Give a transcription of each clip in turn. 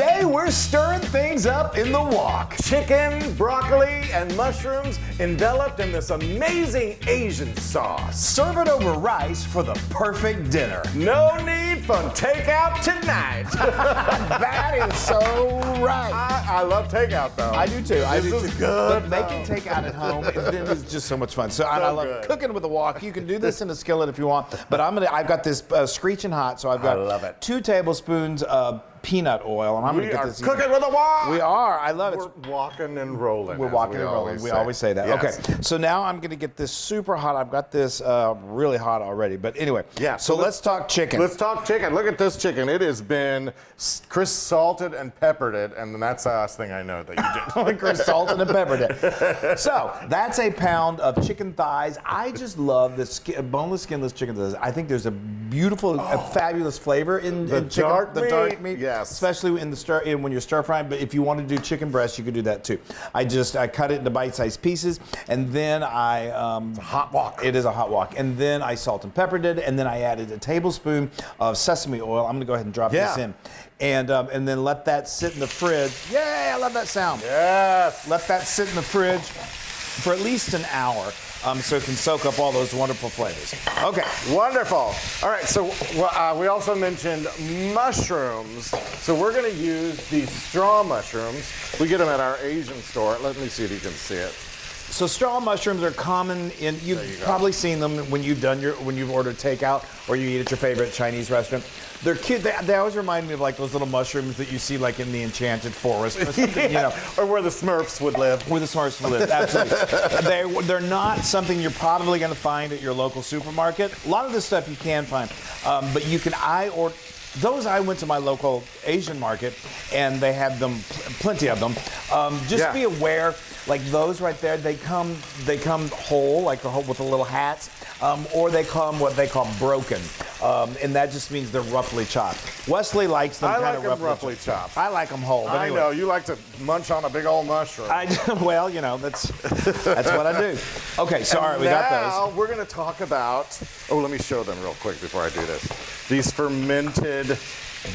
Today we're stirring things up in the wok. Chicken, broccoli, and mushrooms enveloped in this amazing Asian sauce. Serve it over rice for the perfect dinner. No need for takeout tonight. That is so right. I love takeout though. I do too. This is good. But making takeout at home is just so much fun. So I love good. cooking with a wok. You can do this in a skillet if you want. But I've got this screeching hot, so I've got I love it. 2 tablespoons of peanut oil, and I'm going to get this. Cooking with a wok. We are. I love it. We're walking and rolling. We're walking and rolling. We always say that. Yes. Okay, so now I'm going to get this super hot. I've got this really hot already. But anyway, yeah. So let's talk chicken. Let's talk chicken. Look at this chicken. It has been Chris salted and peppered it, and that's the last thing I know that you did. Chris salted and peppered it. So that's a pound of chicken thighs. I just love the boneless, skinless chicken thighs. I think there's a beautiful, a fabulous flavor in chicken. The dark meat. Yes. Especially in when you're stir frying. But if you want to do chicken breast, you can do that too. I cut it into bite-sized pieces, and then it's a hot wok. It is a hot wok, and then I salt and peppered it, and then I added a tablespoon of sesame oil. I'm going to go ahead and drop this in. And then let that sit in the fridge. Yay, I love that sound. Yes. Let that sit in the fridge for at least an hour so it can soak up all those wonderful flavors. Okay. Wonderful. All right, so we also mentioned mushrooms. So we're going to use these straw mushrooms. We get them at our Asian store. Let me see if you can see it. So straw mushrooms are common you've probably seen them when you've ordered takeout or you eat at your favorite Chinese restaurant. They're cute. They always remind me of like those little mushrooms that you see like in the Enchanted Forest or something, or where the Smurfs would live. Where the Smurfs would live, absolutely. They're not something you're probably going to find at your local supermarket. A lot of this stuff you can find, but you can. I went to my local Asian market, and they had them, plenty of them. Just be aware, like those right there, they come whole, like with the little hats, or they come what they call broken, and that just means they're roughly chopped. Wesley likes them kind of roughly chopped. I like them whole. But I know you like to munch on a big old mushroom. Well, that's what I do. Okay, so all right, we got those. Now we're going to talk about. Oh, let me show them real quick before I do this. These fermented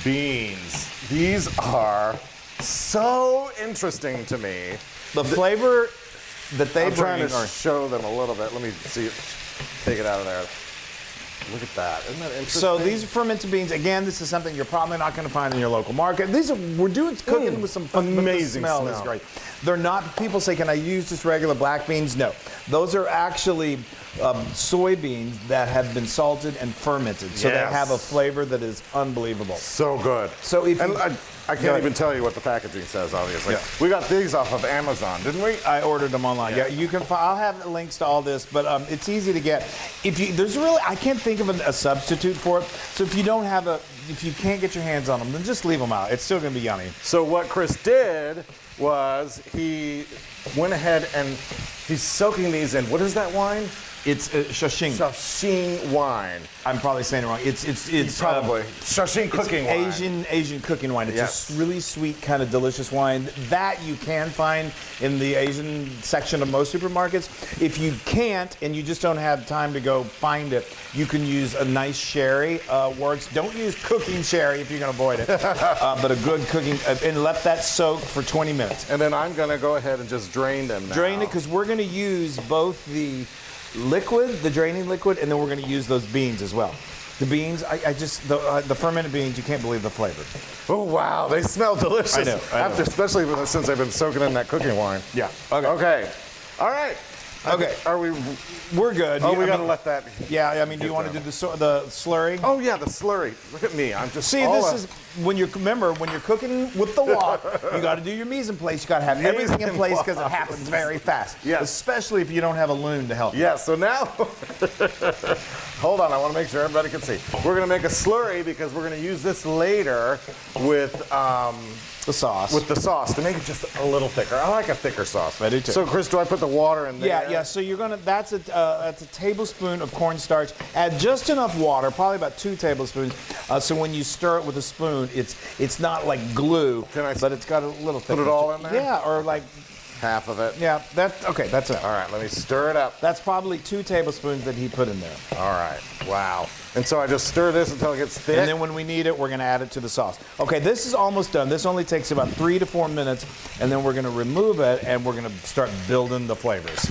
beans. These are so interesting to me. The flavor that they bring. I'm trying to show them a little bit. Let me see. Take it out of there. Look at that. Isn't that interesting? So these are fermented beans. Again, this is something you're probably not going to find in your local market. We're doing cooking with some amazing smell. Is great. They're not. People say, "Can I use just regular black beans?" No, those are actually soybeans that have been salted and fermented. So they have a flavor that is unbelievable. So good. So if I can't even tell you what the packaging says, obviously. Yeah. We got these off of Amazon, didn't we? I ordered them online. Yeah, you can. I'll have links to all this, but it's easy to get. I can't think of a substitute for it. So if you can't get your hands on them, then just leave them out. It's still going to be yummy. So what Chris did was he went ahead and he's soaking these in. What is that wine? It's Shaoxing. Shaoxing wine. I'm probably saying it wrong. It's probably Shaoxing cooking wine. Asian cooking wine. It's a really sweet, kind of delicious wine that you can find in the Asian section of most supermarkets. If you can't and you just don't have time to go find it, you can use a nice sherry. Works. Don't use cooking sherry if you can avoid it. But a good cooking and let that soak for 20 minutes. And then I'm going to go ahead and just drain them now. Drain it because we're going to use both the draining liquid, and then we're going to use those beans as well. The beans, the fermented beans, you can't believe the flavor. Oh wow, they smell delicious. I know. Especially since they've been soaking in that cooking wine. Yeah. Okay. All right. Okay. We're good. Oh, we got to let that. Yeah. I mean, do you want to do the slurry? Oh yeah, the slurry. Look at me. I'm just. See, this is when you're cooking with the wok, you got to do your mise en place. You got to have everything in place because it happens very fast. Yes. Especially if you don't have a loon to help. Yeah. So now, hold on. I want to make sure everybody can see. We're going to make a slurry because we're going to use this later with the sauce. With the sauce to make it just a little thicker. I like a thicker sauce. I do too. So Chris, do I put the water in there? Yeah. So you're gonna. That's a tablespoon of cornstarch. Add just enough water, probably about 2 tablespoons. So when you stir it with a spoon, it's not like glue, but it's got a little thickness. Put it all in there. Yeah, or like half of it. Yeah, okay, that's it. All right, let me stir it up. That's probably 2 tablespoons that he put in there. All right, wow. And so I just stir this until it gets thick. And then when we need it, we're gonna add it to the sauce. Okay, this is almost done. This only takes about 3 to 4 minutes, and then we're gonna remove it, and we're gonna start building the flavors.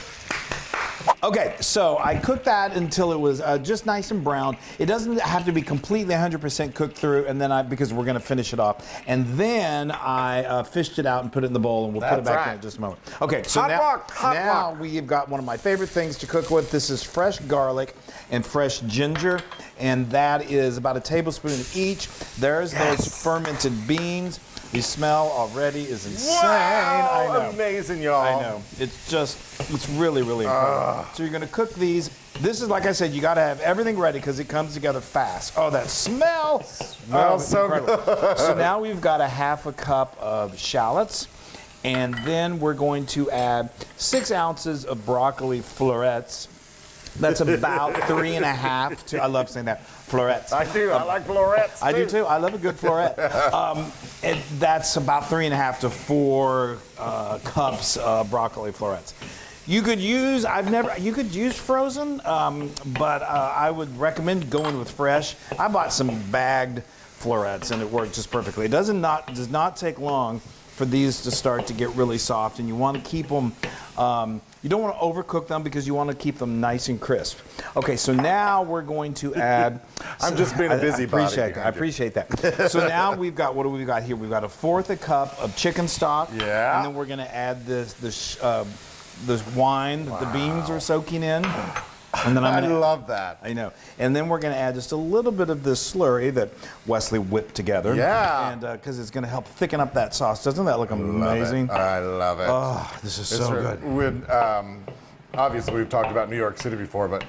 Okay, so I cooked that until it was just nice and brown. It doesn't have to be completely 100% cooked through, and then because we're gonna finish it off. And then I fished it out and put it in the bowl, and we'll put it back in just a moment. Okay, so now we've got one of my favorite things to cook with. This is fresh garlic and fresh ginger, and that is about a tablespoon each. There's those fermented beans. The smell already is insane. Wow, I know. amazing, y'all. I know. It's really, really incredible. So you're gonna cook these. This is, like I said, you gotta have everything ready because it comes together fast. Oh, that smell! Smells so good. So now we've got a half a cup of shallots, and then we're going to add 6 ounces of broccoli florets. That's about 3.5 to, I love saying that, florets. I do, I like florets too. I do too, I love a good floret. And that's about 3.5 to 4 cups of broccoli florets. You could use, you could use frozen, but I would recommend going with fresh. I bought some bagged florets and it worked just perfectly. It does not take long for these to start to get really soft, and you want to keep them, you don't want to overcook them because you want to keep them nice and crisp. Okay, so now we're going to add... I'm just being a busybody. I appreciate that. So now we've got, what do we got here? We've got 1/4 cup of chicken stock. Yeah. And then we're going to add this wine that the beans are soaking in. And then I love that. I know. And then we're going to add just a little bit of this slurry that Wesley whipped together. Yeah. And because it's going to help thicken up that sauce. Doesn't that look amazing? I love it. Oh, this is so good. Obviously, we've talked about New York City before, but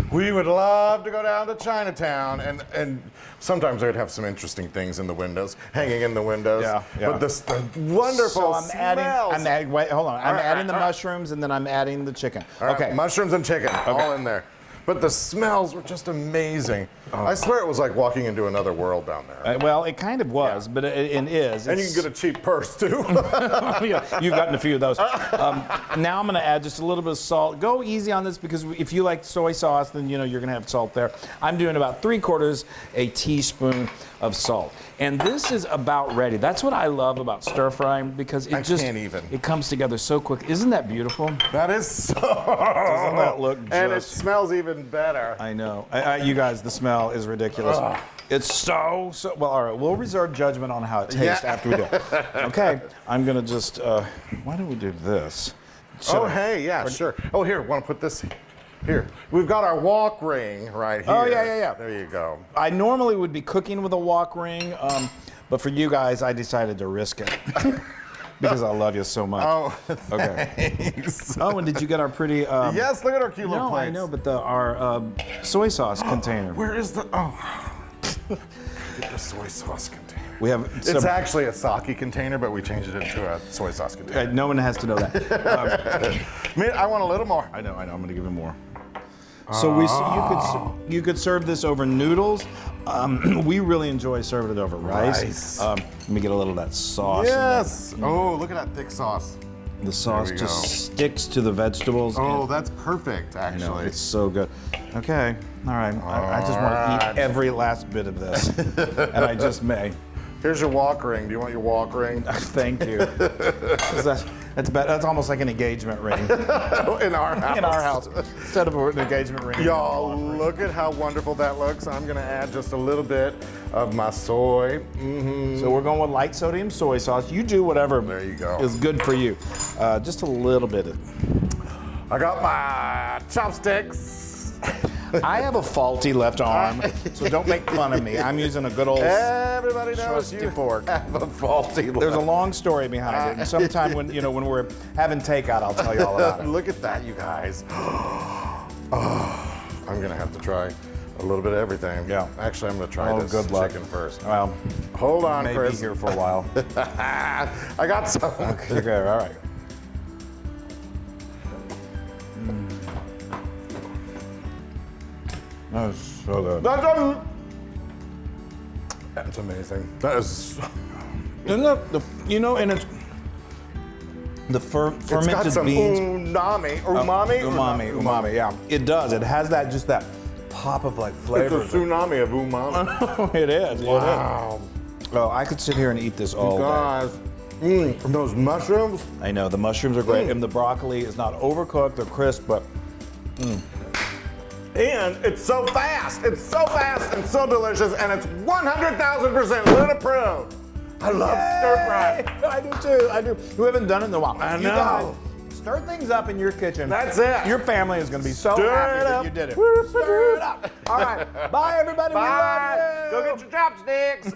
we would love to go down to Chinatown, and sometimes they'd have some interesting things in the windows, hanging in the windows. Yeah. But the wonderful smells. Wait, hold on. I'm adding the right. mushrooms, and then I'm adding the chicken. All right, Okay. mushrooms and chicken, all in there. But the smells were just amazing. I swear it was like walking into another world down there. Well, it kind of was, but it is. And you can get a cheap purse, too. Yeah, you've gotten a few of those. Now I'm going to add just a little bit of salt. Go easy on this because if you like soy sauce, then you know you're going to have salt there. I'm doing about 3/4 a teaspoon of salt. And this is about ready. That's what I love about stir frying because it comes together so quick. Isn't that beautiful? That is so. Doesn't that look just... And it smells even better. I know. You guys, the smell is ridiculous. It's so, well, all right. We'll reserve judgment on how it tastes after we do it. Okay. I'm going to just, why don't we do this? Sure. Oh, here, want to put this here. We've got our wok ring right here. Oh, yeah. There you go. I normally would be cooking with a wok ring, but for you guys, I decided to risk it. Because I love you so much. Oh, okay. Thanks. Oh, and did you get our pretty... yes, look at our cute little plates. I know, but our soy sauce container. Where is the... the soy sauce container. We have... It's actually a sake container, but we changed it into a soy sauce container. No one has to know that. I want a little more. I know. I'm going to give him more. So you could serve this over noodles. We really enjoy serving it over rice. Let me get a little of that sauce. Yes. Oh, look at that thick sauce. The sauce just sticks to the vegetables. Oh, that's perfect, actually. I know, it's so good. Okay. All right. I just want to eat every last bit of this, and I just may. Here's your wok ring. Do you want your wok ring? Thank you. That's almost like an engagement ring. In our house. In our house. Instead of an engagement ring. Y'all, look at how wonderful that looks. I'm going to add just a little bit of my soy. So we're going with light sodium soy sauce. You do whatever there you go. is good for you. Just a little bit of... I got my chopsticks. I have a faulty left arm, so don't make fun of me. I'm using a good old Everybody knows you fork. have a faulty left. There's a long story behind it, and sometime when we're having takeout, I'll tell you all about it. Look at that, you guys. I'm gonna have to try a little bit of everything. Yeah. Actually, I'm gonna try this chicken first. Well, hold on, maybe Chris. Here for a while. I got some. Okay, all right. That is so good. That's amazing. That is. And and The It's fermented got some beans. umami, yeah. It does. It has that just that pop of like flavor. It's a tsunami of umami. It is. Wow. It is. Oh, I could sit here and eat this all day. Guys, those mushrooms. I know the mushrooms are great, and the broccoli is not overcooked or crisp, but And it's so fast. It's so fast and so delicious, and it's 100,000% Loon approved. I love stir fry. I do too. I do. We haven't done it in a while. I You know. guys, stir things up in your kitchen. That's it. Your family is going to be so Stir happy it that up. you did it. Woo, Stir it up. All right. Bye, everybody. Bye. We love you. Go get your chopsticks.